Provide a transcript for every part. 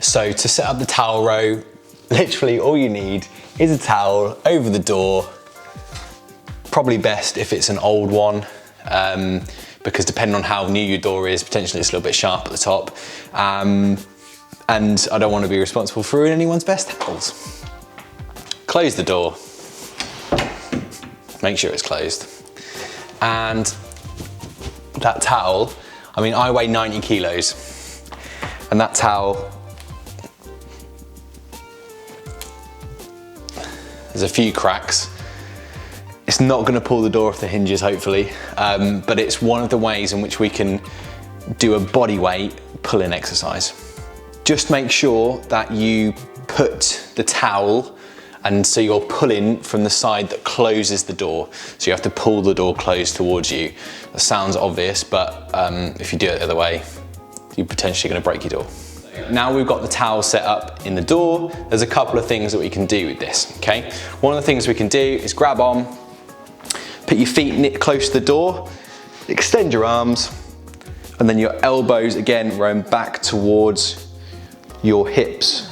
So to set up the towel row, literally all you need is a towel over the door. Probably best if it's an old one, because depending on how new your door is, potentially it's a little bit sharp at the top. And I don't want to be responsible for ruining anyone's best towels. Close the door. Make sure it's closed. And that towel, I mean, I weigh 90 kilos, and that towel, there's a few cracks. It's not gonna pull the door off the hinges, hopefully, but it's one of the ways in which we can do a body weight pull-in exercise. Just make sure that you put the towel, and so you're pulling from the side that closes the door. So you have to pull the door closed towards you. That sounds obvious, but if you do it the other way, you're potentially gonna break your door. Now we've got the towel set up in the door, there's a couple of things that we can do with this, okay? One of the things we can do is grab on, put your feet close to the door, extend your arms, and then your elbows, again, roam back towards your hips.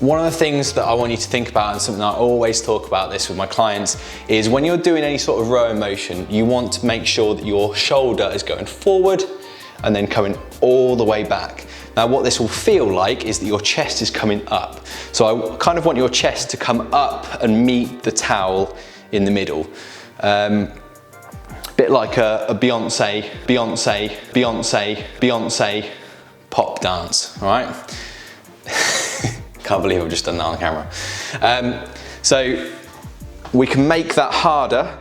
One of the things that I want you to think about, and something I always talk about this with my clients, is when you're doing any sort of rowing motion, you want to make sure that your shoulder is going forward and then coming all the way back. Now what this will feel like is that your chest is coming up. So I kind of want your chest to come up and meet the towel in the middle. Bit like a Beyonce pop dance, all right? Can't believe I've just done that on camera. So we can make that harder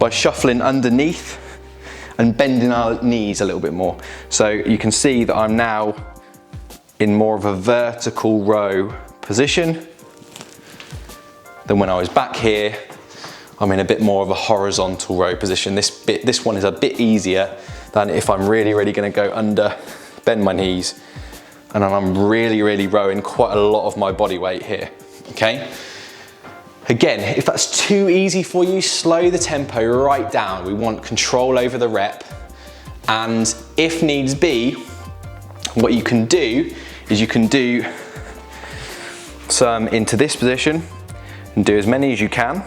by shuffling underneath and bending our knees a little bit more. So you can see that I'm now in more of a vertical row position than when I was back here. I'm in a bit more of a horizontal row position. This one is a bit easier than if I'm really gonna go under, bend my knees, and then I'm really rowing quite a lot of my body weight here, okay? Again, if that's too easy for you, slow the tempo right down. We want control over the rep, and if needs be, what you can do is you can do some into this position and do as many as you can,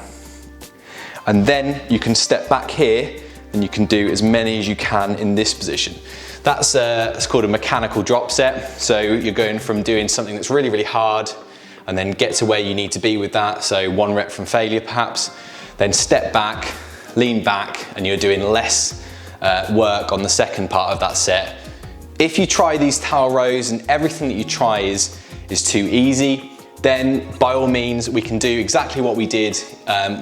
and then you can step back here and you can do as many as you can in this position. That's it's called a mechanical drop set. So you're going from doing something that's really hard and then get to where you need to be with that. So 1 rep from failure perhaps, then step back, lean back, and you're doing less work on the second part of that set. If you try these towel rows and everything that you try is too easy, then by all means we can do exactly what we did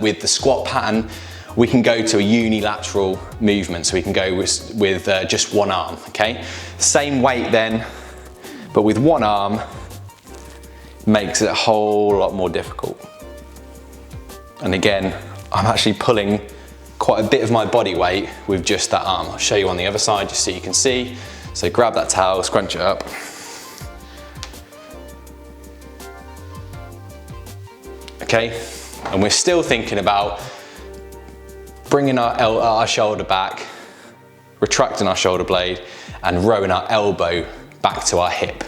with the squat pattern. We can go to a unilateral movement, so we can go with just one arm, okay? Same weight then, but with one arm makes it a whole lot more difficult. And again, I'm actually pulling quite a bit of my body weight with just that arm. I'll show you on the other side just so you can see. So grab that towel, scrunch it up. Okay, and we're still thinking about bringing our shoulder back, retracting our shoulder blade, and rowing our elbow back to our hip.